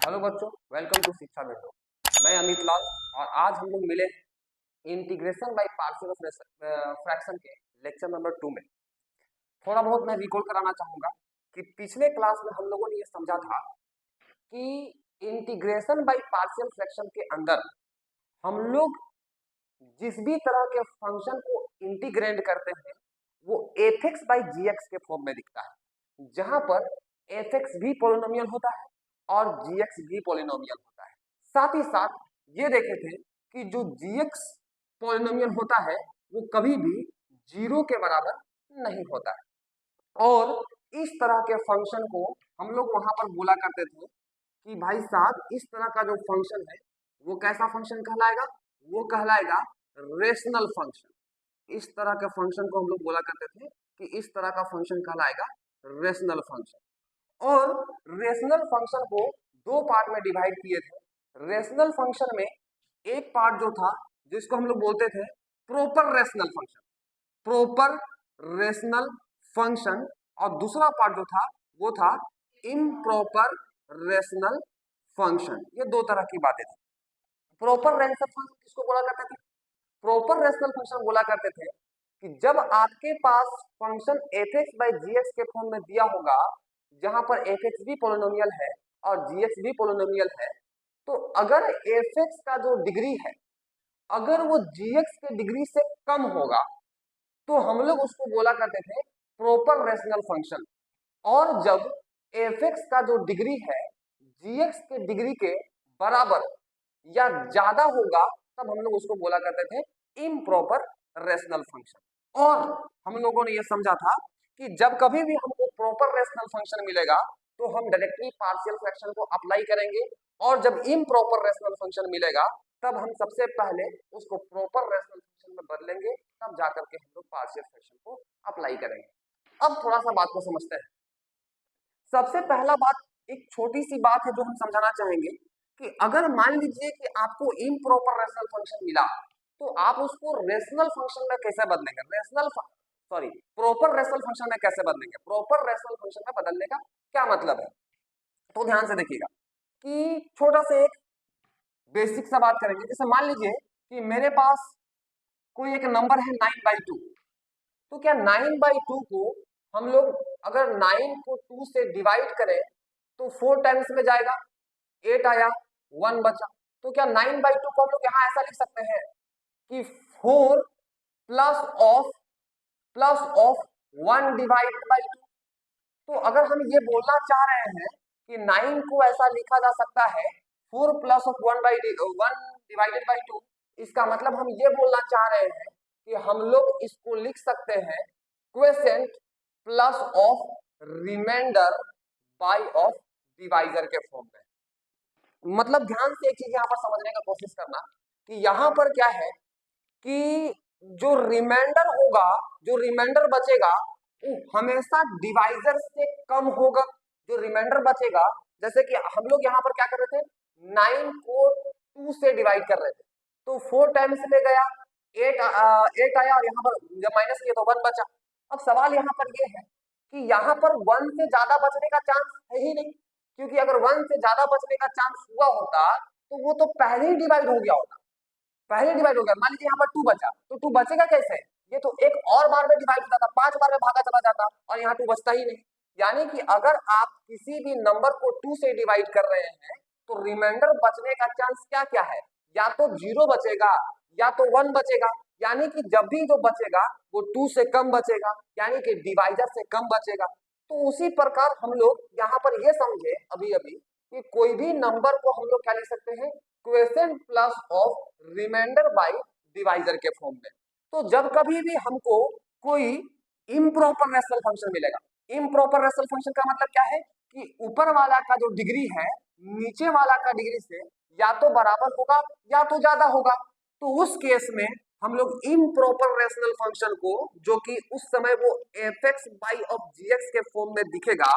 Hello बच्चों, welcome to शिक्षा window. मैं अमित लाल और आज हम लोग मिले इंटीग्रेशन बाय पार्शियल फ्रैक्शन के लेक्चर नंबर 2 में। थोड़ा बहुत मैं रिकॉल कराना चाहूंगा कि पिछले क्लास में हम लोगों ने ये समझा था कि इंटीग्रेशन बाय पार्शियल फ्रैक्शन के अंदर हम लोग जिस भी तरह के फंक्शन को इंटीग्रेट करते हैं वो F X by G X के फॉर्म में दिखता है, जहां पर एफ एक्स भी पोलिनोमियल होता है और जी एक्स भी पोलिनोमियल होता है। साथ ही साथ ये देखे थे कि जो जी एक्स पोलिनोमियल होता है वो कभी भी 0 के बराबर नहीं होता है। और इस तरह के फंक्शन को हम लोग वहां पर बोला करते थे कि भाई साहब इस तरह का जो फंक्शन है वो कैसा फंक्शन कहलाएगा, वो कहलाएगा रेशनल फंक्शन। इस तरह के फंक्शन को हम लोग बोला करते थे कि इस तरह का फंक्शन कहलाएगा रेशनल फंक्शन। और रेशनल फंक्शन को दो पार्ट में डिवाइड किए थे। रेशनल फंक्शन में एक पार्ट जो था जिसको हम लोग बोलते थे proper rational function, proper rational function, और दूसरा पार्ट जो था वो था इम्प्रॉपर रेशनल फंक्शन। ये दो तरह की बातें थी। प्रॉपर रेशनल फंक्शन किसको बोला करते थे? प्रॉपर रेशनल फंक्शन बोला करते थे कि जब आपके पास function F X by G X के फॉर्म में दिया होगा, जहां पर एफ एक्स भी पोलिनोमियल है और जी एक्स भी पोलिनोमियल है, तो अगर एफ एक्स का जो डिग्री है अगर वो जी एक्स के डिग्री से कम होगा तो हम लोग उसको बोला करते थे प्रॉपर रेशनल फंक्शन। और जब एफ एक्स का जो डिग्री है जी एक्स के डिग्री के बराबर या ज्यादा होगा तब हम लोग उसको बोला करते थे इम्प्रॉपर रेशनल फंक्शन। और हम लोगों ने यह समझा था कि जब कभी भी हमको प्रॉपर रेशनल फंक्शन मिलेगा तो हम डायरेक्टली पार्शियल फ्रैक्शन को अप्लाई करेंगे, और जब इम्प्रॉपर रेशनल फंक्शन मिलेगा तब हम सबसे पहले उसको प्रॉपर रेशनल फंक्शन में बदलेंगे, तब जाकर के हम लोग पार्शियल फ्रैक्शन को अप्लाई करेंगे। अब थोड़ा सा बात को समझते हैं। सबसे पहला बात, एक छोटी सी बात है जो हम समझाना चाहेंगे कि अगर मान लीजिए कि आपको इम्प्रॉपर रेशनल फंक्शन मिला तो आप उसको रेशनल फंक्शन में कैसे बदलेंगे? प्रॉपर रेशनल फंक्शन में कैसे बदलेंगे? प्रॉपर रेशनल फंक्शन में बदलने का क्या मतलब है? तो ध्यान से देखिएगा कि छोटा सा एक बेसिक सा बात करेंगे। जैसे मान लीजिए कि मेरे पास कोई एक नंबर है 9/2, तो क्या 9/2 को हम लोग अगर 9 को 2 से डिवाइड करें तो 4 टाइम्स में जाएगा, 8 आया, 1 बचा। तो क्या 9/2 को हम लोग यहाँ ऐसा लिख सकते हैं कि 4 प्लस ऑफ 1 डिवाइडेड बाई 2? तो अगर हम ये बोलना चाह रहे हैं कि 9 को ऐसा लिखा जा सकता है 4 प्लस ऑफ 1 डिवाइडेड बाई 2, इसका मतलब हम ये बोलना चाह रहे हैं कि हम लोग इसको लिख सकते हैं quotient plus of remainder by of divisor के फॉर्म में। मतलब ध्यान से एक चीज यहाँ पर समझने का कोशिश करना कि यहाँ पर क्या है कि जो रिमाइंडर होगा, जो रिमाइंडर बचेगा वो हमेशा डिवाइजर से कम होगा। जो रिमाइंडर बचेगा, जैसे कि हम लोग यहाँ पर क्या कर रहे थे, 9 को 2 से डिवाइड कर रहे थे तो 4 टाइम्स में गया, 8 आया, और यहाँ पर जब माइनस किया तो 1 बचा। अब सवाल यहाँ पर ये है कि यहाँ पर 1 से ज्यादा बचने का चांस है ही नहीं, क्योंकि अगर 1 से ज्यादा बचने का चांस हुआ होता तो वो तो पहले ही डिवाइड हो गया होता, पहले डिवाइड हो गया। मान लीजिए यहाँ पर 2 बचा तो 2 बचेगा कैसे? ये तो एक और बार में डिवाइड होता था, 5 बार में भागा चला जाता, और यहाँ 2 बचता ही नहीं। यानी कि अगर आप किसी भी नंबर को 2 से डिवाइड कर रहे हैं तो रिमाइंडर बचने का चांस क्या क्या है? या तो 0 बचेगा या तो 1 बचेगा। यानी कि जब भी जो बचेगा वो 2 से कम बचेगा, यानी कि डिवाइजर से कम बचेगा। तो उसी प्रकार हम लोग यहाँ पर ये समझे अभी अभी कि कोई भी नंबर को हम लोग क्या लिख सकते हैं, quotient plus of remainder by divisor के फॉर्म में। तो जब कभी भी हमको कोई इम्प्रॉपर रेशनल फंक्शन मिलेगा, इम्प्रॉपर रेशनल फंक्शन का मतलब क्या है कि ऊपर वाला का जो डिग्री है नीचे वाला का डिग्री से या तो बराबर होगा या तो ज्यादा होगा, तो उस केस में हम लोग इम्प्रॉपर रेशनल फंक्शन को, जो कि उस समय वो F X by of G X के फॉर्म में दिखेगा,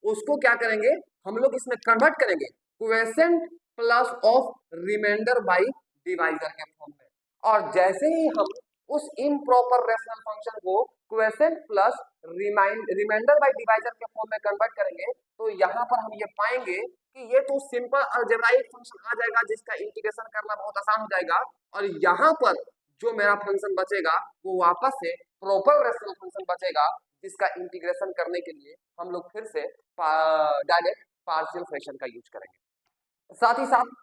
उसको क्या करेंगे, हम लोग इसमें कन्वर्ट करेंगे quotient plus of remainder by divisor के फॉर्म में। और जैसे ही हम उस इम्प्रॉपर रेशनल फंक्शन को quotient plus remainder by divisor के फॉर्म में कन्वर्ट करेंगे तो यहाँ पर हम ये पाएंगे कि ये तो सिंपल अलजेब्राइक फंक्शन आ जाएगा जिसका इंटीग्रेशन करना बहुत आसान हो जाएगा, और यहाँ पर जो मेरा फंक्शन बचेगा वो वापस से प्रॉपर रेशनल फंक्शन बचेगा जिसका इंटीग्रेशन करने के लिए हम लोग फिर से डायरेक्ट पार्शियल फ्रैक्शन का यूज करेंगे। साथ ही साथ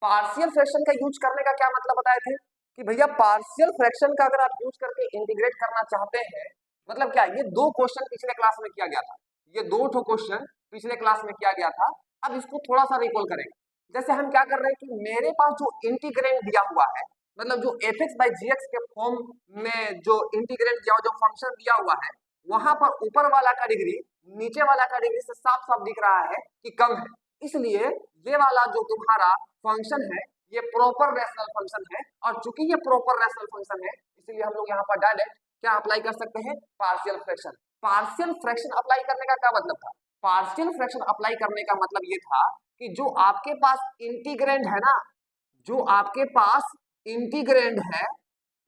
पार्शियल फ्रैक्शन का यूज करने का क्या मतलब बताए थे कि भैया पार्शियल फ्रैक्शन का अगर आप यूज करके इंटीग्रेट करना चाहते हैं, मतलब क्या, ये दो क्वेश्चन पिछले क्लास में किया गया था, ये दो ठो क्वेश्चन पिछले क्लास में किया गया था। अब इसको थोड़ा सा रिकॉल करेंगे। जैसे हम क्या कर रहे हैं कि मेरे पास जो इंटीग्रेंड दिया हुआ है, मतलब जो f(x/gx) के फॉर्म में जो इंटीग्रेंड दिया हुआ, जो फंक्शन दिया हुआ है, वहां पर ऊपर वाला का डिग्री नीचे वाला का डिग्री से साफ साफ दिख रहा है कि कम है, इसलिए ये वाला जो तुम्हारा फंक्शन है ये प्रॉपर रेशनल फंक्शन है, और चूंकि ये प्रॉपर रेशनल फंक्शन है इसलिए हम लोग यहाँ पर डायरेक्ट क्या अप्लाई कर सकते हैं, partial fraction. Partial fraction apply करने का क्या मतलब था, पार्शियल फ्रैक्शन अप्लाई करने का मतलब ये था कि जो आपके पास इंटीग्रेंड है ना, जो आपके पास इंटीग्रेंड है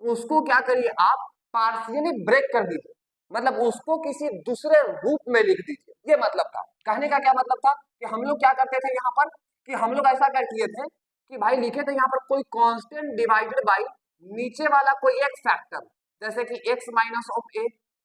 उसको क्या करिए आप पार्शियली ब्रेक कर दीजिए, मतलब उसको किसी दूसरे रूप में लिख दीजिए। ये मतलब था, कहने का क्या मतलब था कि हम लोग क्या करते थे यहाँ पर कि हम लोग ऐसा कर किए थे कि भाई लिखे थे यहाँ पर कोई कांस्टेंट डिवाइडेड बाय नीचे वाला कोई एक फैक्टर, जैसे कि x माइनस ऑफ a,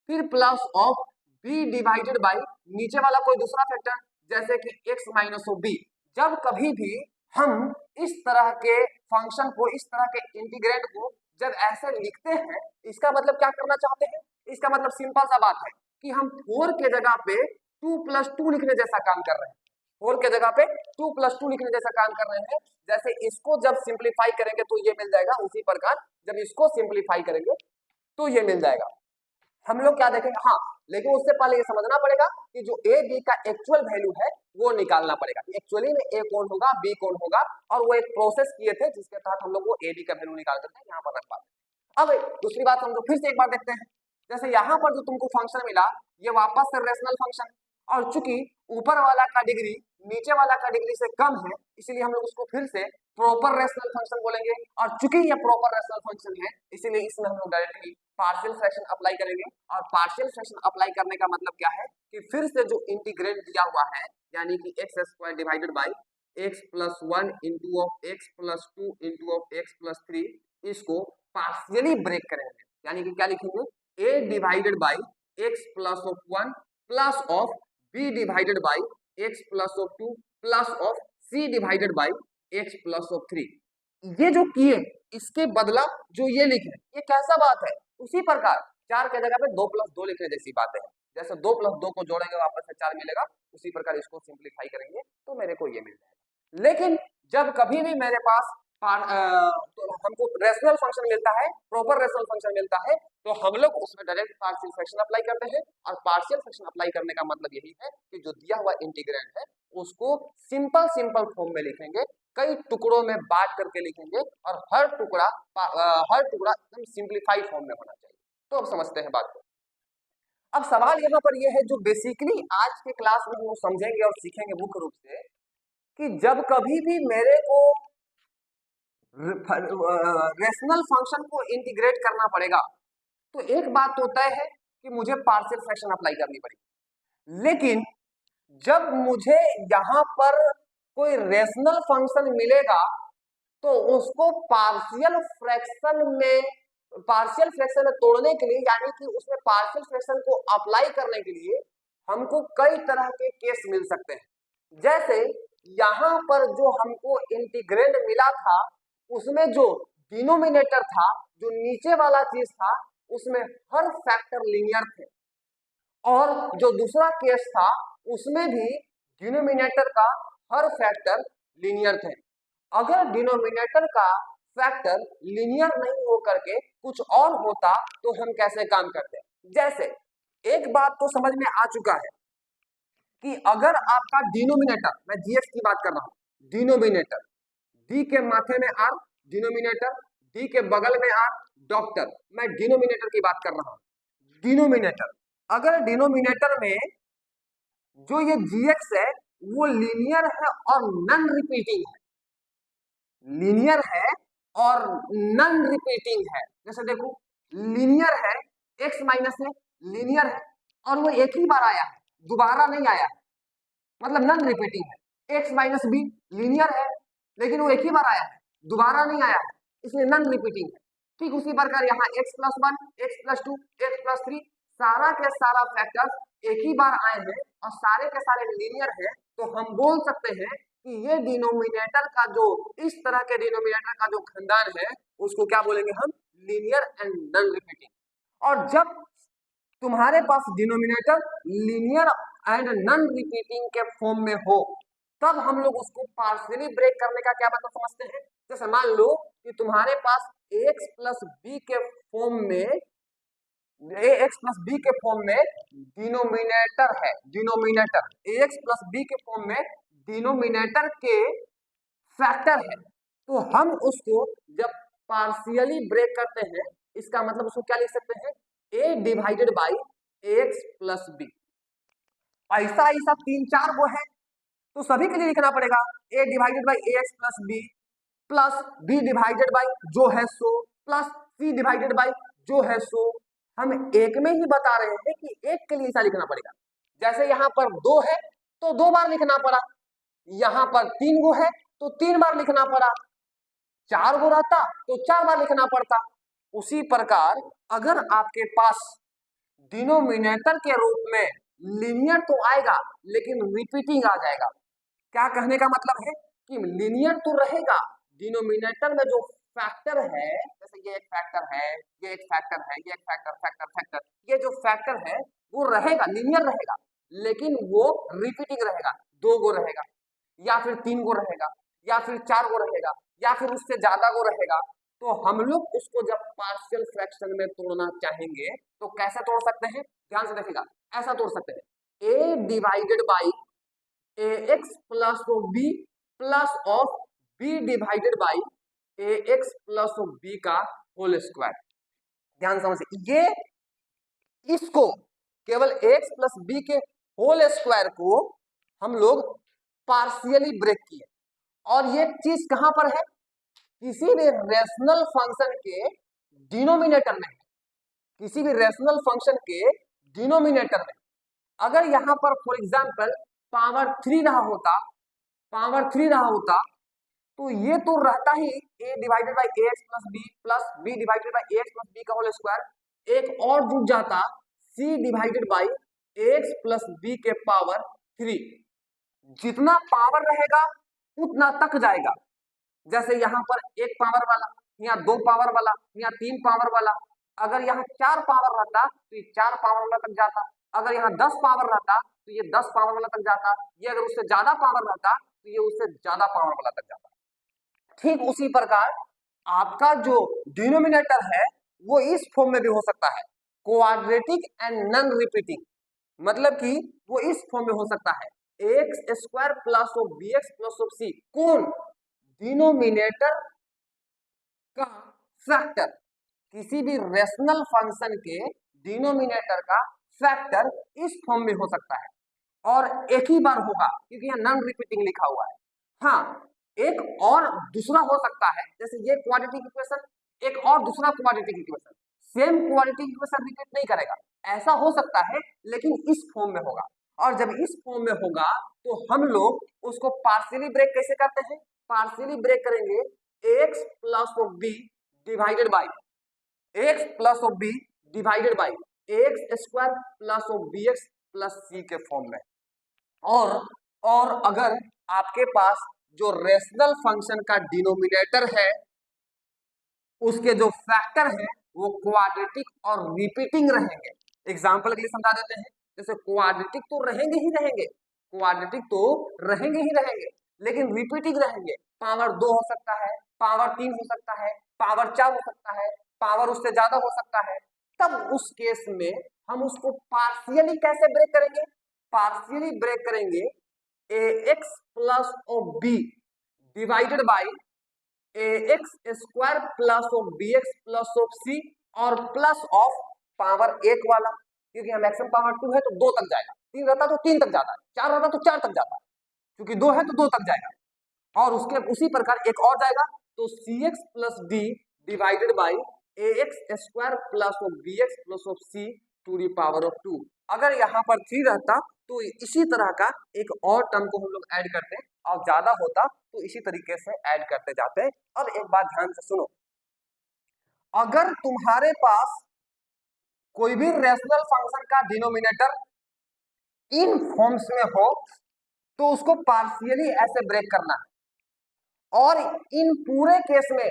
फिर plus of b divided by नीचे वाला कोई दूसरा फैक्टर जैसे कि x माइनस ऑफ b। जब कभी भी हम इस तरह के फंक्शन को, इस तरह के इंटीग्रेंड को जब ऐसे लिखते हैं, इसका मतलब क्या करना चाहते हैं, इसका मतलब सिंपल सा बात है कि हम 4 के जगह पे 2 + 2 लिखने जैसा काम कर रहे हैं, 4 के जगह पे 2 + 2 लिखने जैसा काम कर रहे हैं। जैसे इसको जब सिंप्लीफाई करेंगे तो ये मिल जाएगा, उसी प्रकार जब इसको सिंप्लीफाई करेंगे तो ये मिल जाएगा। हम लोग क्या देखेंगे, हाँ लेकिन उससे पहले ये समझना पड़ेगा कि जो ए बी का एक्चुअल वैल्यू है वो निकालना पड़ेगा, एक्चुअली में ए कौन होगा बी कौन होगा, और वो एक प्रोसेस किए थे जिसके तहत हम लोग वो ए बी का वैल्यू निकाल करके यहाँ पर रख पाते। अब दूसरी बात हम लोग फिर से एक बार देखते हैं, जैसे यहाँ पर जो तुमको फंक्शन मिला ये वापस से रेशनल फंक्शन, और चूंकि ऊपर वाला का डिग्री नीचे वाला का डिग्री से कम है इसलिए हम लोग उसको फिर से प्रॉपर रेशनल फंक्शन बोलेंगे, और चूंकि ये प्रॉपर रेशनल फंक्शन है इसलिए इसमें हम लोग डायरेक्टली पार्शियल फ्रैक्शन अप्लाई करेंगे। और पार्शियल फ्रैक्शन अप्लाई करने का मतलब क्या है कि फिर से जो इंटीग्रेंड दिया हुआ है यानी कि x² divided by x+1 into of x+2 into of x+3, इसको पार्शियली ब्रेक करेंगे, यानी कि क्या लिखेंगे, a divided by x+1 plus of b divided by x+2 plus of c divided by x+3। ये जो किए इसके बदला जो ये लिखे ये कैसा बात है, उसी प्रकार 4 के जगह पे 2 + 2 लिखने जैसी बात है, जैसे 2 + 2 को जोड़ेंगे वापस से 4 मिलेगा, उसी प्रकार इसको सिंप्लीफाई करेंगे तो मेरे को ये मिल जाएगा। लेकिन जब कभी भी मेरे पास तो हमको रेशनल फंक्शन मिलता है, प्रॉपर रेशनल फंक्शन मिलता है, तो हम लोग उसमें डायरेक्ट पार्शियल फ्रैक्शन अप्लाई करते हैं, और पार्शियल फ्रैक्शन अप्लाई करने का मतलब यही है कि जो दिया हुआ इंटीग्रेंड है उसको सिंपल फॉर्म में लिखेंगे, कई टुकड़ों में बांट करके लिखेंगे, और हर टुकड़ा एकदम सिंप्लीफाइड फॉर्म में होना चाहिए। तो अब समझते हैं बात को। अब सवाल यहाँ पर यह है जो बेसिकली आज के क्लास में हम लोग समझेंगे और सीखेंगे मुख्य रूप से, कि जब कभी भी मेरे को रेशनल फंक्शन को इंटीग्रेट करना पड़ेगा तो एक बात तो तय है कि मुझे पार्शियल फ्रैक्शन अप्लाई करनी पड़ेगी, लेकिन जब मुझे यहाँ पर कोई रेशनल फंक्शन मिलेगा तो उसको पार्शियल फ्रैक्शन में तोड़ने के लिए, यानी कि उसमें पार्शियल फ्रैक्शन को अप्लाई करने के लिए हमको कई तरह के केस मिल सकते हैं। जैसे यहाँ पर जो हमको इंटीग्रेंड मिला था उसमें जो डिनोमिनेटर था, जो नीचे वाला चीज था, उसमें हर फैक्टर लीनियर थे, और जो दूसरा केस था उसमें भी डिनोमिनेटर का हर फैक्टर लीनियर थे। अगर डिनोमिनेटर का फैक्टर लीनियर नहीं हो करके कुछ और होता तो हम कैसे काम करते, जैसे एक बात तो समझ में आ चुका है कि अगर आपका डिनोमिनेटर, मैं जीएक्स की बात कर रहा हूं, डिनोमिनेटर डी के माथे में आर, डिनोमिनेटर डी के बगल में आर, डॉक्टर, मैं डिनोमिनेटर की बात कर रहा हूं। डिनोमिनेटर, अगर डिनोमिनेटर में जो ये जीएक्स है वो लीनियर है और नॉन रिपीटिंग है, लीनियर है और नॉन रिपीटिंग है, जैसे देखो लीनियर है, x माइनस है, लीनियर है और वो एक ही बार आया है, दोबारा नहीं आया है, मतलब नॉन रिपीटिंग है, x माइनस बी लीनियर है, लेकिन वो एक ही बार आया है, दोबारा नहीं आया है, इसलिए नॉन रिपीटिंग है। ठीक उसी प्रकार यहाँ x plus 1, x plus 2, x plus 3 सारा के सारा फैक्टर्स एक ही बार आए हैं और सारे के सारे लीनियर है, तो हम बोल सकते हैं कि ये डिनोमिनेटर का जो इस तरह के डिनोमिनेटर का जो खानदान है उसको क्या बोलेंगे हम, लीनियर एंड नॉन रिपीटिंग। और जब तुम्हारे पास denominator linear and non repeating के फॉर्म में हो तब हम लोग उसको पार्शियली ब्रेक करने का क्या मतलब समझते हैं। जैसे मान लो कि तुम्हारे पास ax प्लस बी के फॉर्म में ax प्लस बी के फॉर्म में डिनोमिनेटर है, डिनोमिनेटर ax प्लस बी के फॉर्म में डिनोमिनेटर के फैक्टर है, तो हम उसको जब पार्शियली ब्रेक करते हैं इसका मतलब उसको क्या लिख सकते हैं, a divided by ax plus B. ऐसा ऐसा 3-4 वो है तो सभी के लिए लिखना पड़ेगा a divided by ax plus B plus b divided by जो है सो प्लस c डिवाइडेड बाई जो है सो। हम एक में ही बता रहे हैं कि एक के लिए ऐसा लिखना पड़ेगा। जैसे यहाँ पर 2 है तो 2 बार लिखना पड़ा, यहाँ पर 3 गो है तो 3 बार लिखना पड़ा, 4 गो रहता तो 4 बार लिखना पड़ता। उसी प्रकार अगर आपके पास डिनोमिनेटर के रूप में लीनियर तो आएगा लेकिन रिपीटिंग आ जाएगा। क्या कहने का मतलब है कि लीनियर तो रहेगा, डिनोमिनेटर में जो फैक्टर है, जैसे ये एक फैक्टर है, ये एक फैक्टर है, ये एक फैक्टर फैक्टर फैक्टर, ये जो फैक्टर है वो रहेगा, लीनियर रहेगा, लेकिन वो रिपीटिंग रहेगा, 2 गो रहेगा या फिर 3 गो रहेगा या फिर 4 गो रहेगा या फिर उससे ज्यादा गो रहेगा। तो हम लोग उसको जब पार्शियल फ्रैक्शन में तोड़ना चाहेंगे तो कैसे तोड़ सकते हैं, ध्यान से देखिएगा, ऐसा तोड़ सकते हैं a divided by ax plus B plus of b divided by ax plus B का होल स्क्वायर। ध्यान समझिए, ये इसको केवल x प्लस बी के होल स्क्वायर को हम लोग पार्शियली ब्रेक किए, और ये चीज कहां पर है, किसी भी रेशनल फंक्शन के डिनोमिनेटर में, किसी भी रेशनल फंक्शन के डिनोमिनेटर में अगर यहां पर फॉर एग्जांपल पावर 3 रहा होता, पावर 3 रहा होता तो ये तो रहता ही a divided by ax plus B plus b divided by ax plus B का होल स्क्वायर, एक और जुड़ जाता c divided by ax plus B के पावर 3। जितना पावर रहेगा उतना तक जाएगा। जैसे यहाँ पर 1 पावर वाला, यहाँ 2 पावर वाला, यहाँ 3 पावर वाला, अगर यहाँ 4 पावर रहता तो ये 4 पावर वाला तक जाता, अगर यहाँ 10 पावर रहता तो ये 10 पावर वाला तक जाता, ये अगर उससे ज्यादा पावर रहता तो ये उससे ज्यादा पावर वाला तक जाता। ठीक उसी प्रकार आपका जो डिनोमिनेटर है वो इस फॉर्म में भी हो सकता है, क्वाड्रेटिक एंड नॉन रिपीटिंग, मतलब कि वो इस फॉर्म में हो सकता है X square plus of B X plus of C. कौन, डिनोमिनेटर का फैक्टर, किसी भी रेशनल फंक्शन के डिनोमिनेटर का फैक्टर इस फॉर्म में हो सकता है और एक ही बार होगा क्योंकि यहाँ नॉन रिपीटिंग लिखा हुआ है। हाँ, एक और दूसरा हो सकता है, जैसे ये क्वाड्रेटिक इक्वेशन, एक और दूसरा quadratic equation, same quadratic equation repeat नहीं करेगा, ऐसा हो सकता है लेकिन इस फॉर्म में होगा। और जब इस फॉर्म में होगा तो हम लोग उसको पार्शियली ब्रेक कैसे करते हैं, पार्शियली ब्रेक करेंगे x plus of B divided by x plus of B divided by X square plus of B X plus C के फॉर्म में। और अगर आपके पास जो रेशनल फंक्शन का डिनोमिनेटर है उसके जो फैक्टर है वो क्वाड्रेटिक और रिपीटिंग रहेंगे। एग्जांपल के लिए समझा देते हैं, जैसे क्वाड्रेटिक तो रहेंगे ही रहेंगे, क्वाड्रेटिक तो रहेंगे ही रहेंगे लेकिन रिपीटिंग रहेंगे। पावर 2 हो सकता है, पावर 3 हो सकता है, पावर 4 हो सकता है, पावर उससे ज्यादा हो सकता है। तब उस केस में हम उसको पार्शियली कैसे ब्रेक करेंगे, पार्शियली ब्रेक करेंगे ax plus of b divided by ax square plus of bx plus of c और प्लस ऑफ पावर 1 वाला, क्योंकि हम मैक्सिमम पावर 2 है तो 2 तक जाएगा, 3 रहता तो 3 तक जाता है, 4 रहता तो 4 तक जाता है, क्योंकि 2 है तो 2 तक जाएगा। और उसके उसी प्रकार एक और जाएगा तो cx plus d divided by ax square plus of bx plus of c to the power of 2। अगर यहाँ पर 3 रहता तो इसी तरह का एक और टर्म को हम लोग ऐड करते, और ज्यादा होता तो इसी तरीके से ऐड करते जाते। अब एक बात ध्यान से सुनो, अगर तुम्हारे पास कोई भी रेशनल फंक्शन का डिनोमिनेटर इन फॉर्म्स में हो तो उसको पार्शियली ऐसे ब्रेक करना है, और इन पूरे केस में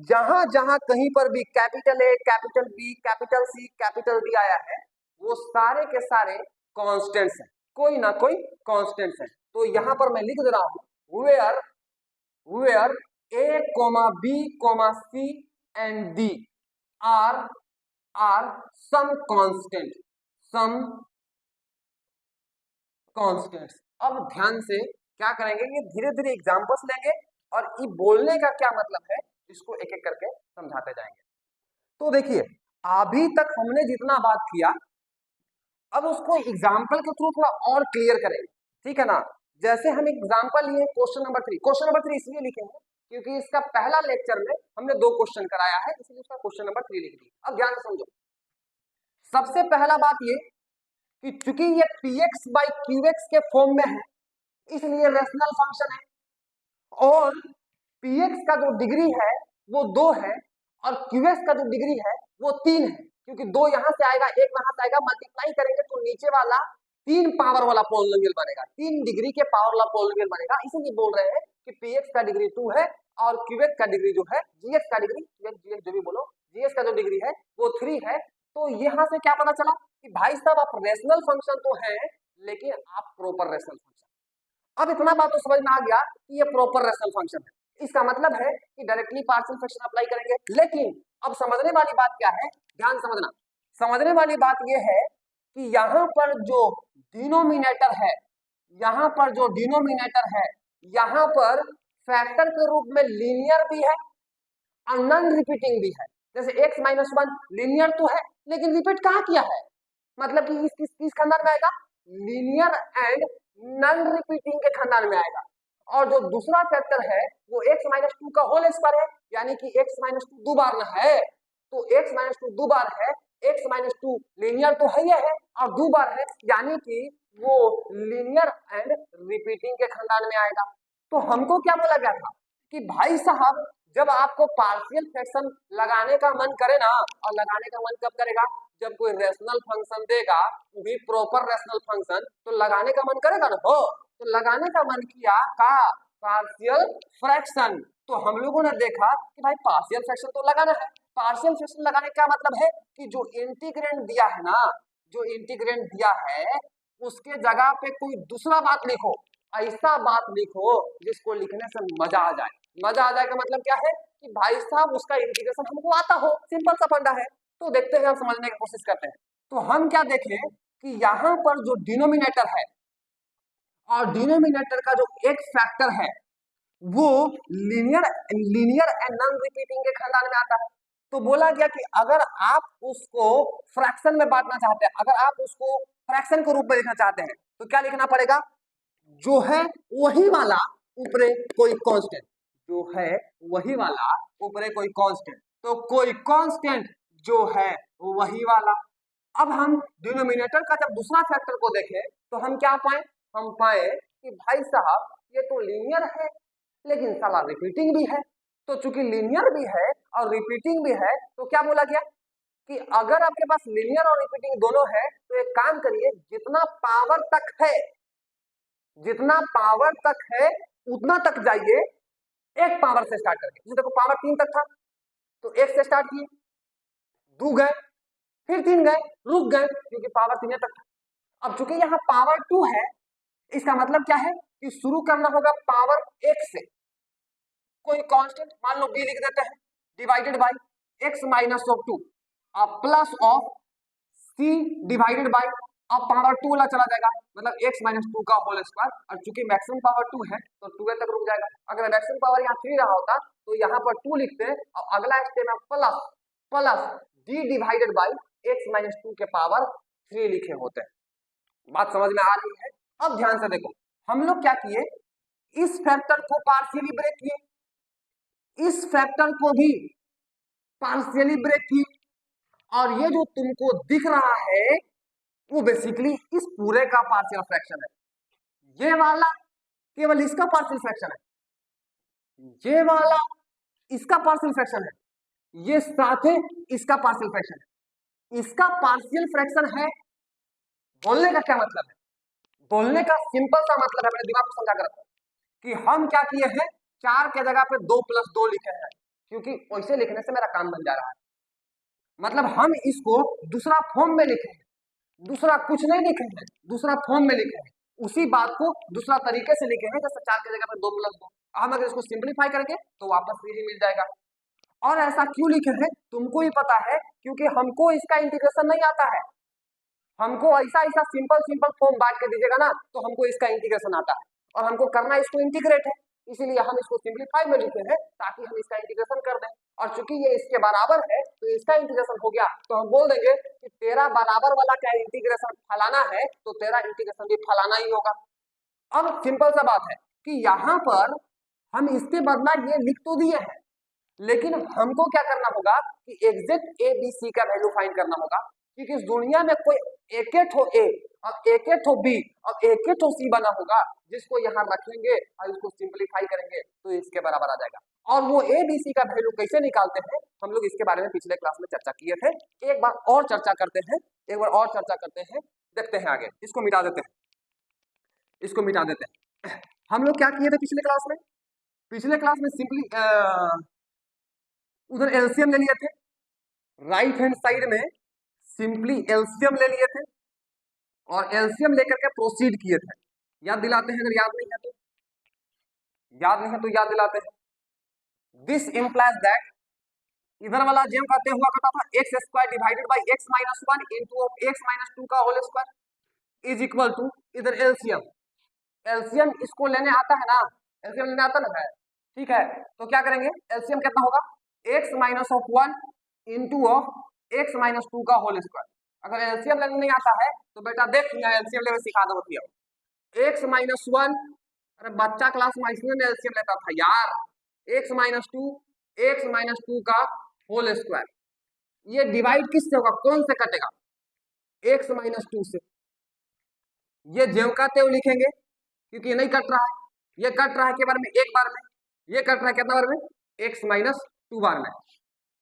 जहां जहां कहीं पर भी capital A, capital B, capital C, capital D आया है वो सारे के सारे कॉन्स्टेंट्स हैं, कोई ना कोई कॉन्स्टेंट्स हैं। तो यहां पर मैं लिख दे रहा हूं where where A comma B comma C and D are some constants. अब ध्यान से क्या करेंगे, ये धीरे धीरे एग्जांपल्स लेंगे और ये बोलने का क्या मतलब है इसको एक एक करके समझाते जाएंगे। तो देखिए, अभी तक हमने जितना बात किया अब उसको एग्जाम्पल के थ्रू थोड़ा और क्लियर करेंगे, ठीक है ना। जैसे हम एग्जाम्पल लिए क्वेश्चन नंबर 3, क्वेश्चन नंबर 3 इसलिए लिखेंगे क्योंकि इसका पहला लेक्चर में हमने 2 क्वेश्चन कराया है, इसलिए उसका क्वेश्चन नंबर 3 लिख दिया। अब ध्यान से समझो, सबसे पहला बात ये कि चूंकि ये px बाई qx के फॉर्म में है इसलिए रेशनल फंक्शन है, और px का जो डिग्री है वो 2 है और qx का जो डिग्री है वो 3 है, क्योंकि 2 यहां से आएगा, 1 वहां से आएगा, मल्टीप्लाई करेंगे तो नीचे वाला 3 पावर वाला पॉलिनोमियल बनेगा, 3 डिग्री के पावर वाला पॉलिनोमियल बनेगा। इसीलिए बोल रहे हैं कि px का डिग्री 2 है और qx का डिग्री जो है, gx का डिग्री, gx जो भी बोलो, gx का जो डिग्री है वो 3 है। तो यहां से क्या पता चला कि भाई साहब आप रेशनल फंक्शन तो है लेकिन आप प्रॉपर रेशनल फंक्शन। अब इतना बात तो समझ में आ गया कि ये प्रॉपर रेशनल फंक्शन है, इसका मतलब है कि डायरेक्टली पार्शियल फ्रैक्शन अप्लाई करेंगे। लेकिन अब समझने वाली बात क्या है, ध्यान समझना, समझने वाली बात ये है कि यहाँ पर जो डिनोमिनेटर है, यहाँ पर जो डिनोमिनेटर है, यहाँ पर फैक्टर के रूप में लीनियर भी है और नॉन रिपीटिंग भी है। जैसे x माइनस 1 लीनियर तो है लेकिन रिपीट कहाँ किया है, मतलब कि किस खानदान में आएगा, लीनियर एंड नॉन रिपीटिंग के खानदान में आएगा। और जो दूसरा फैक्टर है वो x माइनस 2 का होल स्क्वायर है, यानी कि x माइनस 2 दो बार ना है, तो x माइनस 2 दो बार है, x माइनस 2 लीनियर तो है ही है और दो बार है, यानी कि वो लीनियर एंड रिपीटिंग के खानदान में आएगा। तो हमको क्या बोला गया था कि भाई साहब जब आपको पार्शियल फ्रैक्शन लगाने का मन करे ना, और लगाने का मन कब करेगा, जब कोई रेशनल फंक्शन देगा वो भी प्रॉपर रेशनल फंक्शन, तो लगाने का मन करेगा ना, हो तो लगाने का मन किया का पार्शियल फ्रैक्शन। तो हम लोगों ने देखा कि भाई पार्शियल फ्रैक्शन तो लगाना है। पार्शियल फ्रैक्शन लगाने का मतलब है कि जो इंटीग्रेंड दिया है ना, जो इंटीग्रेंड दिया है उसके जगह पे कोई दूसरा बात लिखो, ऐसा बात लिखो जिसको लिखने से मजा आ जाए। मजा आ जाए का मतलब क्या है कि भाई साहब उसका इंटीग्रेशन हमको आता हो, सिंपल सा फंडा है। तो देखते हैं, हम समझने की कोशिश करते हैं। तो हम क्या देखें कि यहाँ पर जो डिनोमिनेटर है और डिनोमिनेटर का जो एक फैक्टर है वो लीनियर एंड नॉन रिपीटिंग के खानदान में आता है। तो बोला गया कि अगर आप उसको फ्रैक्शन में बांटना चाहते हैं, अगर आप उसको फ्रैक्शन के रूप में लिखना चाहते हैं तो क्या लिखना पड़ेगा, जो है वही वाला ऊपरे कोई कांस्टेंट, जो है वही वाला ऊपरे कोई कांस्टेंट, तो कोई कांस्टेंट जो है वही वाला। अब हम डिनोमिनेटर का जब दूसरा फैक्टर को देखें तो हम क्या पाए, हम पाए कि भाई साहब ये तो लीनियर है लेकिन साला रिपीटिंग भी है। तो चूंकि लीनियर भी है और रिपीटिंग भी है तो क्या बोला गया कि अगर आपके पास लीनियर और रिपीटिंग दोनों है तो एक काम करिए, जितना पावर तक है, जितना पावर तक है उतना तक जाइए, एक पावर से स्टार्ट करके। जैसे देखो पावर 3 तक था तो 1 से स्टार्ट किए, 2 गए, फिर 3 गए, रुक गए क्योंकि पावर 3 तक था। अब चूंकि यहाँ पावर 2 है, इसका मतलब क्या है कि शुरू करना होगा पावर 1 से, कोई कांस्टेंट मान लो b लिख देते हैं, divided by x minus of 2 plus of c divided by, अब पावर 2 वाला चला जाएगा, मतलब x माइनस 2 का होल स्क्वायर, और चूंकि मैक्सिमम पावर 2 है तो 2 तक रुक जाएगा। अगर मैक्सिमम पावर यहाँ 3 रहा होता तो यहाँ पर 2 लिखते और अगला स्टेप में plus plus d divided by x minus 2 के पावर 3 लिखे होते हैं। बात समझ में आ रही है। अब ध्यान से देखो, हम लोग क्या किए, इस फैक्टर को पार्शियली ब्रेक किए, इस फैक्टर को भी पार्शियली ब्रेक किए, और ये जो तुमको दिख रहा है वो बेसिकली इस पूरे का पार्शियल फ्रैक्शन है। ये वाला केवल इसका पार्शियल फ्रैक्शन है, ये वाला इसका पार्शियल फ्रैक्शन है, ये साथ है इसका पार्शियल फ्रैक्शन है। इसका पार्शियल फ्रैक्शन है। बोलने का क्या मतलब है? बोलने का सिंपल सा मतलब है, अपने दिमाग को समझा कर रखो कि हम क्या किए हैं, 4 के जगह पे 2+2 लिखे हैं, क्योंकि वैसे लिखने से मेरा काम बन जा रहा है। मतलब हम इसको दूसरा फॉर्म में लिखे हैं, दूसरा कुछ नहीं लिखे हैं, दूसरा फॉर्म में लिखे हैं, उसी बात को दूसरा तरीके से लिखे हैं, जैसे 4 की जगह पे 2+2। हम अगर इसको सिंप्लीफाई करेंगे तो वापस 3 मिल जाएगा। और ऐसा क्यों लिखे हैं तुमको ही पता है, क्योंकि हमको इसका इंटीग्रेशन नहीं आता है। हमको ऐसा ऐसा सिंपल सिंपल फॉर्म बांट के दीजिएगा ना तो हमको इसका इंटीग्रेशन आता है, और हमको करना इसको इंटीग्रेट है, इसीलिए हम इसको सिंप्लीफाई में लिखे हैं ताकि हम इसका इंटीग्रेशन कर दें। और चूंकि ये इसके बराबर है तो इसका इंटीग्रेशन हो गया, तो हम बोल देंगे कि तेरा बराबर वाला का इंटीग्रेशन फलाना है तो तेरा इंटीग्रेशन भी फलाना ही होगा। अब सिंपल सा बात है कि यहाँ पर हम इसके बदला ये लिख तो दिए हैं, लेकिन हमको क्या करना होगा कि एग्जैक्ट ए बी सी का वैल्यू फाइंड करना होगा, क्योंकि इस दुनिया में कोई एक ए और एक बी और एक सी बना होगा, जिसको यहाँ रखेंगे और इसको सिंप्लीफाई करेंगे तो इसके बराबर आ जाएगा। और वो ए बी सी का वैल्यू कैसे निकालते हैं हम लोग इसके बारे में पिछले क्लास में चर्चा किए थे। एक बार और चर्चा करते हैं, एक बार और चर्चा करते हैं, देखते हैं आगे। इसको मिटा देते हैं, इसको मिटा देते हैं। हम लोग क्या किए थे पिछले क्लास में? पिछले क्लास में सिंपली उधर एलसीएम ले लिए थे, राइट हैंड साइड में सिंपली एलसीएम ले लिए थे और एलसीएम लेकर के प्रोसीड किए थे। याद दिलाते हैं, अगर याद नहीं है तो याद दिलाते हैं। दिस इंप्लाइज दैट, इधर वाला जेम कहते हुआ करता था x² divided by x-1 into x-2 का whole square is equal to, इधर एलसीएम, एलसीएम इसको लेने आता है ना, एलसीएम लेने आता ना है, ठीक है। तो क्या करेंगे, एलसीएम कितना होगा, x-1 इनटू x-2 का होल स्क्वायर। अगर एलसीएम लेने नहीं आता है तो बेटा देख लिया, एलसीएम लेने सिखा दो भैया। x-1, अरे बच्चा क्लास में इसमें एलसीएम लेता था यार, x-2 का होल स्क्वायर, ये डिवाइड किससे होगा, कौन से कटेगा, x-2 से। ये जेव का तेव लिखेंगे क्योंकि ये नहीं कट रहा है, ये कट रहा है के बार में एक बार में, ये कट रहा है कितना बार में, x-2 बार में।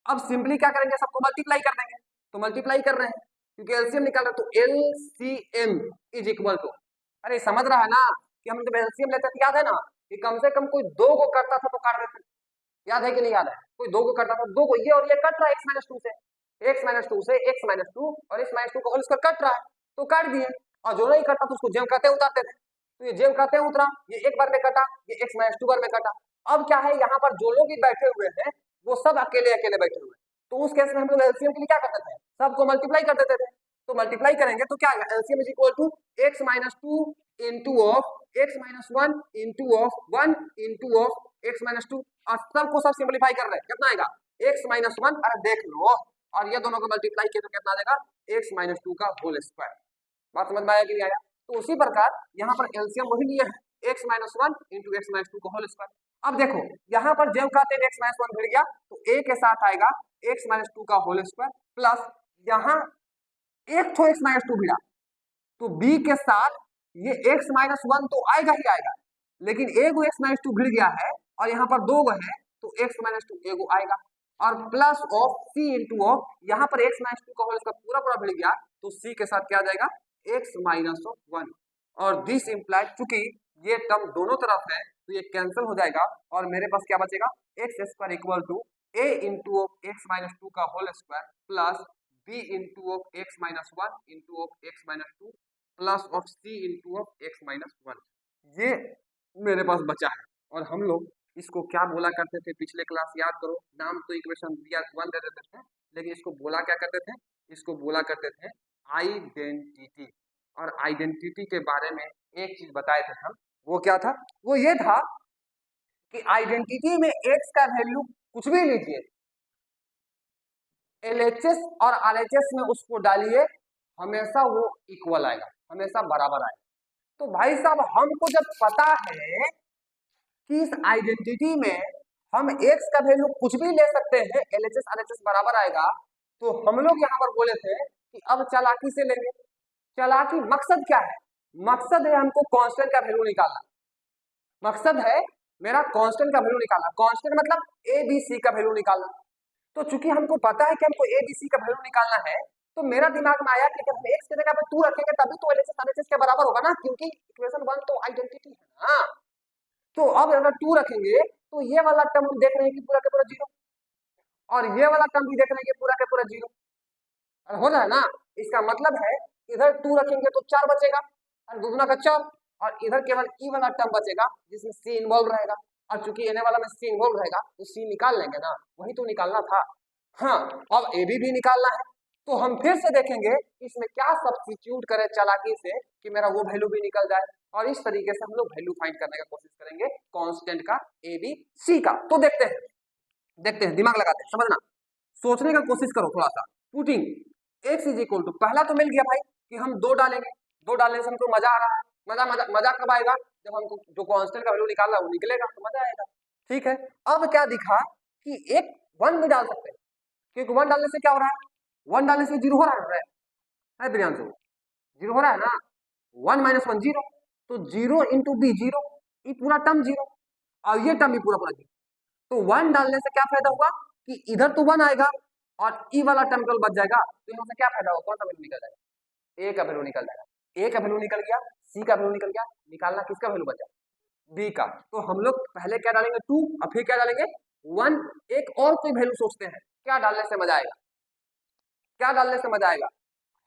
अब सिंपली क्या करेंगे, सबको मल्टीप्लाई कर देंगे, तो मल्टीप्लाई कर रहे हैं क्योंकि एलसीएम निकाल रहे हैं, तो एलसीएम इज इक्वल टू, अरे समझ रहा है ना कि हम जब एलसीएम लेते थे, याद है ना कि कम से कम कोई 2 को करता था तो काट देते, याद है कि नहीं याद है, कोई 2 को करता था, 2 को ये और ये कट रहा है x-2 से, x-2 से x-2 और x-2 का होल स्क्वायर कट रहा है तो काट दिए, और जो नहीं करता तो उसको जेम कहते उतारते थे, तो ये जेम कहते उतरा, ये एक बार में कटा, ये x-2 बार में कटा। अब क्या है, यहाँ पर जो लोग भी बैठे हुए हैं वो सब अकेले अकेले बैठे हुए हैं, तो उस केस में हम लोग एलसीएम के लिए क्या करते थे, सबको मल्टीप्लाई कर देते थे। तो मल्टीप्लाई करेंगे तो क्या आएगा, LCM is equal to x-2 into x-1 into 1 into x-2, और सबको सब सिंपलीफाई कर रहे हैं, कितना आएगा x-1, अरे देख लो, और ये दोनों को मल्टीप्लाई किया तो कितना आ जाएगा, x-2 का होल स्क्वायर। बात समझ में आया कि नहीं आया? तो उसी प्रकार यहाँ पर एलसीएम वही लिए है, x-1 इनटू x-2 का होल स्क्वायर। अब देखो यहाँ पर जब कहते हैं x-1 भिड़ गया तो a के साथ आएगा x-2 का होल स्क्वायर, प्लस यहाँ एक तो x-2 भिड़ा तो b के साथ ये x-1 तो आएगा ही आएगा, लेकिन एगो x-2 भिड़ गया है और यहाँ पर 2 है तो x-2 एगो आएगा, और plus of c into of, यहाँ पर x-2 का होल स्क्वायर पूरा पूरा भिड़ गया तो c के साथ क्या आ जाएगा, x-1, और दिस इम्प्लाइड, चूंकि ये टर्म दोनों तरफ है तो ये कैंसिल हो जाएगा और मेरे पास क्या बचेगा, x² equal to a into x-2 का whole square plus b into x-1 into x-2 plus of c into x-1, ये मेरे पास बचा है। और हम लोग इसको क्या बोला करते थे पिछले क्लास, याद करो, नाम तो इक्वेशन दिया 1 दे देते थे, लेकिन इसको बोला क्या करते थे, इसको बोला करते थे आइडेंटिटी। और आइडेंटिटी के बारे में एक चीज बताए थे हम, वो क्या था, वो ये था कि आइडेंटिटी में x का वैल्यू कुछ भी लीजिए, LHS और RHS में उसको डालिए, हमेशा वो इक्वल आएगा, हमेशा बराबर आएगा। तो भाई साहब हमको जब पता है कि इस आइडेंटिटी में हम x का वैल्यू कुछ भी ले सकते हैं, LHS RHS बराबर आएगा, तो हम लोग यहाँ पर बोले थे कि अब चालाकी से लेंगे, चालाकी मकसद क्या है? मकसद है हमको कांस्टेंट का वैल्यू निकालना। मकसद है मेरा कांस्टेंट का वैल्यू निकालना। कांस्टेंट मतलब ए बी सी का वैल्यू निकालना। तो चूंकि हमको पता है कि हमको ए बी सी का वैल्यू निकालना है, तो मेरा दिमाग में आया कि जब हम एक्स की जगह पर 2 रखेंगे तभी तो एलएचएस आरएचएस के बराबर होगा ना, क्योंकि इक्वेशन 1 तो आइडेंटिटी है ना। तो अब अगर 2 रखेंगे तो ये वाला टर्म हम देख रहे हैं कि पूरा का पूरा जीरो, और ये वाला टर्म भी देख रहे हैं कि पूरा का पूरा जीरो। हो जाए ना, इसका मतलब है इधर 2 रखेंगे तो 4 बचेगा और दुगना का 4, और इधर केवल ई वाला टर्म बचेगा जिसमें सी इन्वॉल्व रहेगा, और चूंकि एने वाला में सी इन्वॉल्व रहेगा तो सी निकाल लेंगे ना, वही तो निकालना था। हाँ, अब ए बी भी निकालना है, तो हम फिर से देखेंगे इसमें क्या सब्स्टिट्यूट करें चालाकी से कि मेरा वो वैल्यू भी निकल जाए, और इस तरीके से हम लोग वैल्यू फाइंड करने का कोशिश करेंगे कांस्टेंट का ए बी सी का। तो देखते हैं दिमाग लगाते हैं, समझना, सोचने का कोशिश करो थोड़ा सा। Putting X is equal to, पहला तो मिल गया भाई कि हम 2 डालेंगे, 2 डालने से हमको मजा आ रहा है। मजा कब आएगा? जब हमको जो कांस्टेंट का वैल्यू निकालना है वो निकलेगा तो मजा आएगा। ठीक है, अब क्या दिखा कि एक 1 भी डाल सकते हैं, क्योंकि 1 डालने से क्या हो रहा है? 1 डालने से 0 हो रहा है प्रियांशु, 0 हो रहा है ना। 1 - 1 0, तो 0 इंटू बी 0, ये पूरा टर्म 0 और ये टर्म भी पूरा पूरा 0। तो 1 डालने से क्या फायदा हुआ कि इधर तो 1 आएगा और ई वाला टर्म केवल बच जाएगा, तो यहाँ से क्या फायदा होगा? कौन सा वैल्यू निकल जाएगा? ए का वैल्यू निकल जाएगा। ए का वैल्यू निकल गया, सी का वैल्यू निकल गया, निकालना किसका वैल्यू बचा? बी का। तो हम लोग पहले क्या डालेंगे? 2, और फिर क्या डालेंगे? 1। एक और कोई वैल्यू सोचते हैं, क्या डालने से मजा आएगा? क्या डालने से मजा आएगा?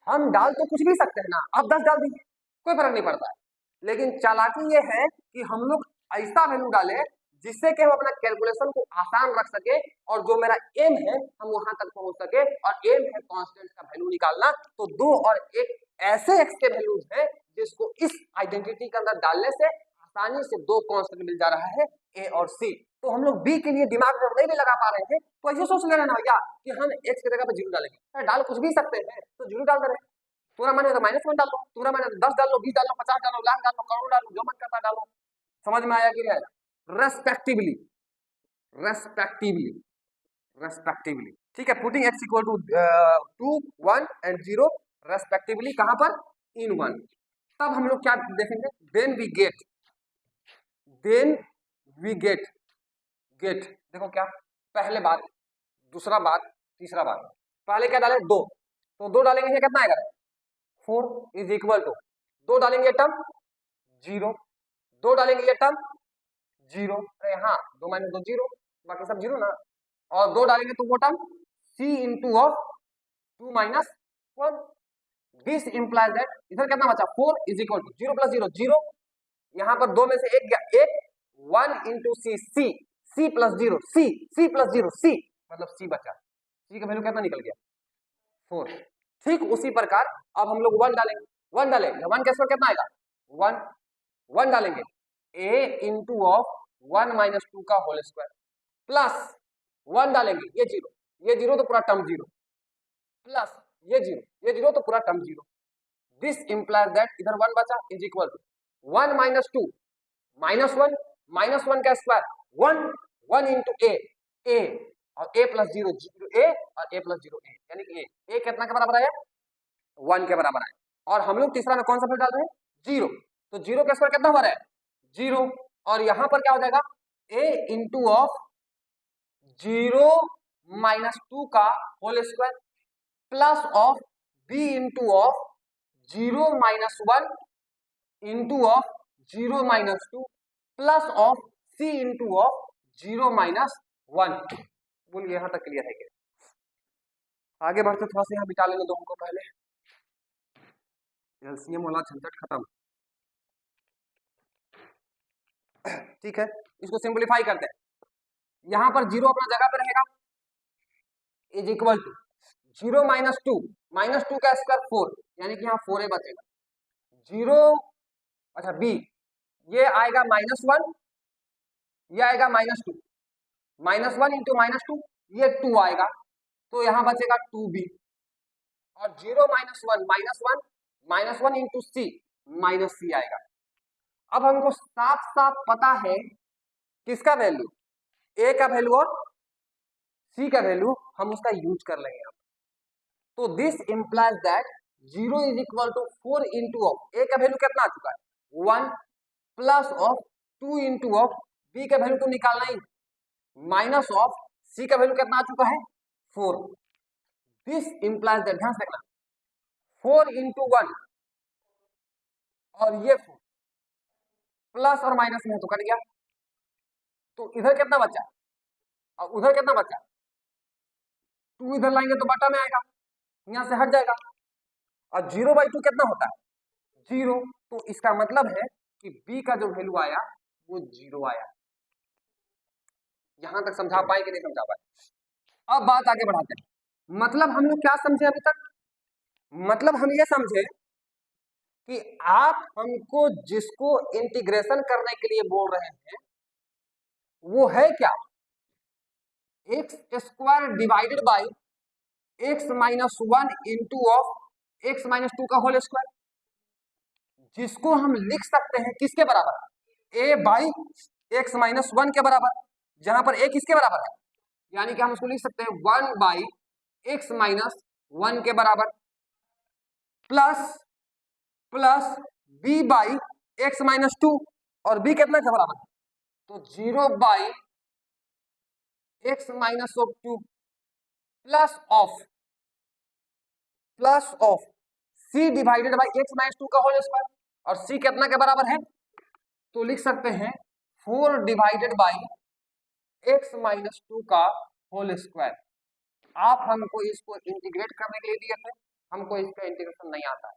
हम डाल तो कुछ भी सकते हैं ना, आप 10 डाल दीजिए, कोई फर्क नहीं पड़ता है, लेकिन चालाकी ये है कि हम लोग ऐसा वैल्यू डालें जिससे कि हम अपना कैलकुलेशन को आसान रख सके, और जो मेरा एम है हम वहां तक पहुंच सके, और एम है कांस्टेंट का वैल्यू निकालना। तो 2 और 1 ऐसे एक्स के वैल्यूज हैं जिसको इस आइडेंटिटी के अंदर डालने से आसानी से 2 कांस्टेंट मिल जा रहा है, ए और सी। तो हम लोग बी के लिए दिमाग में नहीं भी लगा पा रहे हैं, तो ऐसे सोच ले रहे ना भैया कि हम एक्स की जगह पर 0 डालेंगे, डाल कुछ भी सकते हैं, तो 0 डाल दे रहे हैं। पूरा माने तो -1 डाल लो, पूरा माने तो 10 डाल लो, 20 डाल लो, 50 डाल लो, लाख डाल लो, करोड़ डाल लो, जो मन करता डालो। समझ में आया कि नहीं आया? Respectively, respectively, respectively. ठीक है, putting x equal to 2, 1 and 0 respectively, कहां पर? इन 1। तब हम लोग क्या देखेंगे? देन वी गेट देखो क्या, पहले बात, दूसरा बात, तीसरा बात। पहले क्या डाले? 2, तो 2 डालेंगे, कितना आएगा? 4 इज इक्वल टू, 2 डालेंगे टर्म 0, 2 डालेंगे ये टर्म 0, अरे हाँ 2 - 2 0, बाकी सब 0 ना, और 2 डालेंगे तो वो term c into of 2 - 1। This implies that इधर कितना बचा? 4 इज इक्वल टू 0 + 0 0, यहाँ पर 2 में से 1 गया 1, 1 इंटू सी, सी प्लस 0 सी प्लस 0 सी, मतलब सी बचा, सी का वैल्यू कितना निकल गया? 4। ठीक उसी प्रकार अब हम लोग 1 डालेंगे, 1 डालेंगे, 1 का स्क्वायर कितना आएगा? 1, 1 डालेंगे a इंटू ऑफ 1 - 2 का होल स्क्वायर, प्लस 1 डालेंगे ये 0 तो पूरा टर्म 0, प्लस ये 0 तो पूरा टर्म 0। दिस इंप्लाइज दैट इधर 1 बचा इज इक्वल टू 1 - 2 -1 का स्क्वायर 1, 1 इंटू ए और a प्लस 0 a और a प्लस 0 a, यानी कि a कितना के बराबर आया? 1 के बराबर आया। और हम लोग तीसरा में कौन सा फिर डाल रहे हैं? 0, तो 0 का स्क्वायर कितना हो रहा है? 0, और यहां पर क्या हो जाएगा? a इंटू ऑफ 0 - 2 का whole square, plus of b into of 0 - 1 into of 0 - 2 plus of c into of 0 - 1। बोलिए यहां तक क्लियर है क्या? आगे बढ़ते थोड़ा सा, यहाँ बिटा लेंगे दो हमको पहले, एलसीएम वाला झंझट खत्म। ठीक है, इसको सिंपलीफाई करते हैं। यहां पर 0 अपना जगह पे रहेगा, इज इक्वल टू 0 - 2 का स्क्वायर 4, यानी कि यहाँ 4a बचेगा। 0, अच्छा b, ये आएगा -1, ये आएगा -2, -1 इंटू -2, ये 2 आएगा, तो यहाँ बचेगा 2b, और 0 - 1 -1 इंटू सी -c आएगा। अब हमको साफ साफ पता है किसका वैल्यू? a का वैल्यू और c का वैल्यू, हम उसका यूज कर लेंगे। तो this implies that 0 is equal to 4 into of A का वैल्यू कितना आ चुका है 1 plus of 2 into of B का वैल्यू तो निकालना ही माइनस ऑफ सी का वैल्यू कितना आ चुका है 4। दिस इंप्लाइज दैट, ध्यान से देखना 4 इंटू 1 और ये 4 प्लस और माइनस में है तो कट गया, तो इधर कितना बचा और उधर कितना बचा 2 इधर लाएंगे तो बटा में आएगा, यहां से हट जाएगा और 0/2 कितना होता है 0, तो इसका मतलब है कि b का जो वैल्यू आया वो 0 आया। यहां तक समझा पाए कि नहीं समझा पाए। अब बात आगे बढ़ाते हैं। मतलब हम लोग क्या समझे अभी तक, मतलब हम ये समझे कि आप हमको जिसको इंटीग्रेशन करने के लिए बोल रहे हैं वो है क्या x square divided by X minus 1 into of x minus 2 का होल स्क्वायर, जिसको हम लिख सकते हैं किसके बराबर ए बाई एक्स माइनस 1 के बराबर, जहां पर ए किसके बराबर है, यानी कि हम उसको लिख सकते हैं 1 बाई एक्स माइनस 1 के बराबर plus plus B by X minus 2, और बी कितना के बराबर है तो 0 by X minus 2 plus of C divided by X minus 2 का होल स्क्वायर, और सी कितना के बराबर है तो लिख सकते हैं 4 डिवाइडेड बाई एक्स माइनस 2 का होल स्क्वायर। आप हमको इसको इंटीग्रेट करने के लिए दिए थे, हमको इसका इंटीग्रेशन नहीं आता है,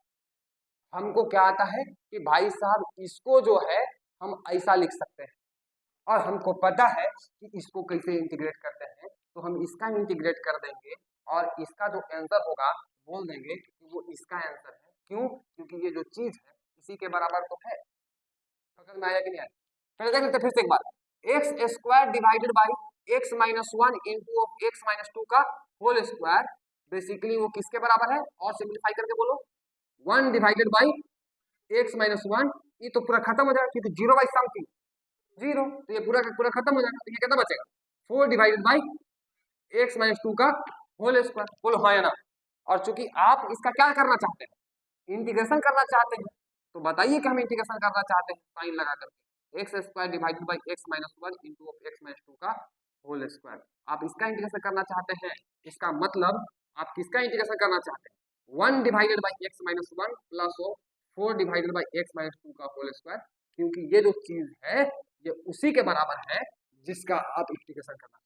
हमको क्या आता है कि भाई साहब इसको जो है हम ऐसा लिख सकते हैं, और हमको पता है कि इसको कैसे इंटीग्रेट करते हैं, तो हम इसका इंटीग्रेट कर देंगे और इसका जो आंसर होगा बोल देंगे कि वो इसका आंसर है। क्यों? क्योंकि ये जो चीज है इसी के बराबर तो है। समझ में आया कि नहीं आया? पहले देख लेते फिर से एक बार, X square divided by X minus 1 into X minus 2 का होल स्क्वायर, बेसिकली वो किसके बराबर है, और सिंप्लीफाई करके बोलो 1 डिवाइडेड बाई एक्स माइनस 1, ये तो पूरा खत्म हो जाएगा क्योंकि 0 बाई समथिंग 0, तो ये पूरा का पूरा खत्म हो जाएगा, तो ये कितना बचेगा 4 डिवाइडेड बाई एक्स माइनस 2 का होल स्क्वायर। बोलो हाँ या ना। और चूंकि आप इसका क्या करना चाहते हैं इंटीग्रेशन करना चाहते हैं, तो बताइए कि हम इंटीग्रेशन करना चाहते हैं साइन लगा करके x square divided by X minus 1 into X minus 2 का होल स्क्वायर। आप इसका इंटीग्रेशन करना चाहते हैं, इसका मतलब आप किसका इंटीग्रेशन करना चाहते हैं 1 divided by X minus 1 plus 4 divided by X minus 2 का होल स्क्वायर, क्योंकि ये जो चीज है ये उसी के बराबर है जिसका आप इंटीग्रेशन करना चाहते हैं।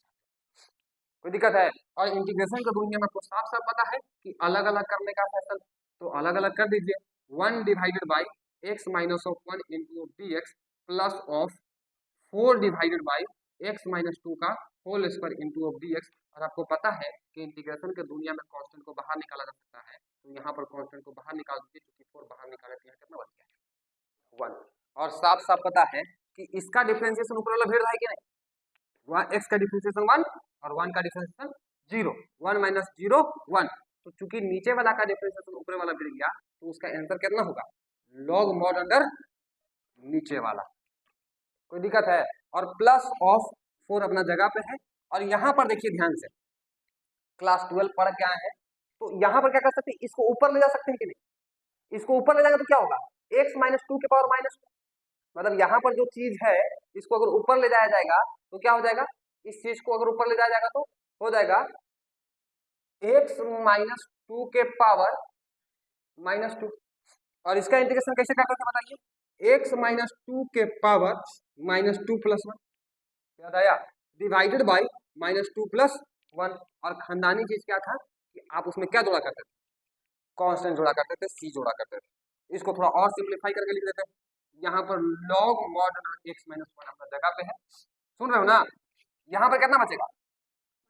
कोई दिक्कत है? और इंटीग्रेशन की दुनिया में आपको साफ साफ पता है कि अलग अलग करने का फैशन, तो अलग अलग कर दीजिए 1 divided by X minus of 1 into D X plus of 4 divided by X minus 2 का whole square into of D X. और आपको पता है कि इंटीग्रेशन की दुनिया में कांस्टेंट को बाहर निकाला जा सकता है, तो यहाँ पर कांस्टेंट को बाहर निकाल दीजिए, क्योंकि 4 बाहर निकाले तो यहाँ कितना बच गया 1। और साफ साफ पता है कि इसका डिफरेंशिएशन ऊपर वाला भेड़ है कि नहीं, एक्स का डिफरेंशिएशन 1 और 1 का डिफरेंशिएशन 0, 1 माइनस 0 1, तो चूंकि नीचे वाला का डिफरेंशिएशन ऊपर वाला भिड़ गया तो उसका आंसर कितना होगा लॉग मॉड अंडर नीचे वाला। कोई दिक्कत है? और प्लस ऑफ 4 अपना जगह पे है, और यहाँ पर देखिए ध्यान से क्लास 12 पढ़ के आए हैं, तो यहाँ पर क्या कर सकते हैं इसको ऊपर ले जा सकते हैं कि नहीं, इसको ऊपर ले जाएगा तो क्या होगा एक्स माइनस 2 के पावर माइनस 2, मतलब यहाँ पर जो चीज है इसको अगर ऊपर ले जाया जाएगा तो क्या हो जाएगा, इस चीज को अगर ऊपर ले जाया जाएगा तो हो जाएगा एक्स माइनस 2 के पावर माइनस 2। और इसका इंटीग्रेशन कैसे करते थे बताइए, एक्स माइनस 2 के पावर माइनस 2 प्लस 1, याद आया, डिवाइडेड बाई माइनस 2 प्लस 1। और खानदानी चीज क्या था कि आप उसमें क्या जोड़ा करते थे, कांस्टेंट जोड़ा करते थे, सी जोड़ा करते थे। इसको थोड़ा और सिंप्लीफाई करके लिख देते हैं, यहाँ पर लॉग मॉड एक्स माइनस 1 अपना जगह पे है, सुन रहे हो ना, यहाँ पर कितना बचेगा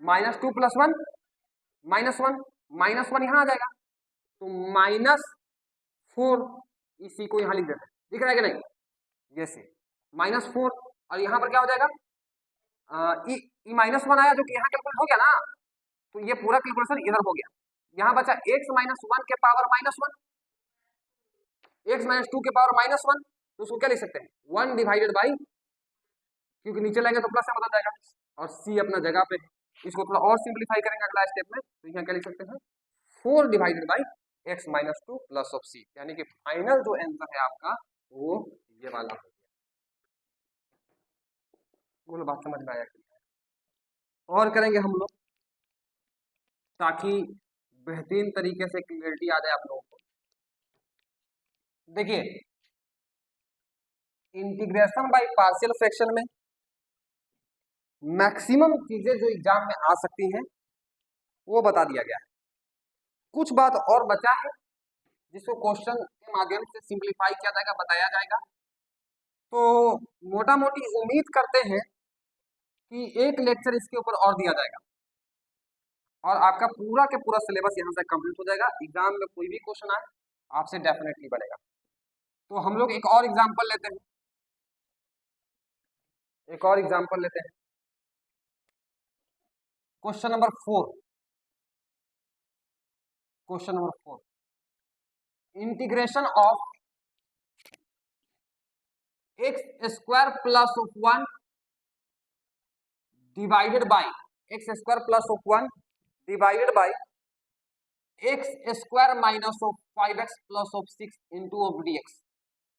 माइनस 2 प्लस 1 माइनस 1, माइनस 1 यहाँ आ जाएगा तो माइनस 4, इसी को यहाँ लिख देते हैं, दिख रहा है कि नहीं, ये से माइनस 4, और यहाँ पर क्या हो जाएगा ई माइनस 1 आया जो कि यहाँ कैलकुलेट हो गया ना, तो ये पूरा कैलकुलेशन इधर हो गया, यहाँ बचा एक्स माइनस 1 के पावर माइनस 1, एक्स माइनस 2 के पावर माइनस 1, तो उसको क्या लिख सकते हैं 1 डिवाइडेड बाई, क्योंकि नीचे लाएंगे तो प्लस से बदल जाएगा, और सी अपना जगह पे। इसको थोड़ा और सिंप्लीफाई करेंगे अगला स्टेप में, तो यहाँ क्या लिख सकते हैं 4 divided by x minus two plus of C, यानी कि फाइनल जो आंसर है आपका वो ये वाला हो गया। बोलो बात समझ में आया कि नहीं? और करेंगे हम लोग ताकि बेहतरीन तरीके से क्लियरिटी आ जाए आप लोगों को। देखिए इंटीग्रेशन बाय पार्शियल फ्रैक्शन में मैक्सिमम चीजें जो एग्जाम में आ सकती हैं वो बता दिया गया है। कुछ बात और बचा है जिसको क्वेश्चन के माध्यम से सिंप्लीफाई किया जाएगा, बताया जाएगा। तो मोटा मोटी उम्मीद करते हैं कि एक लेक्चर इसके ऊपर और दिया जाएगा और आपका पूरा के पूरा सिलेबस यहाँ से कंप्लीट हो जाएगा। एग्जाम में कोई भी क्वेश्चन आए आपसे डेफिनेटली बनेगा। तो हम लोग एक और एग्जाम्पल लेते हैं, एक और एग्जाम्पल लेते हैं। Question number 4, question number 4, integration of x square plus of 1 divided by x square plus of 1 divided by x square minus of 5x plus of 6 into of dx।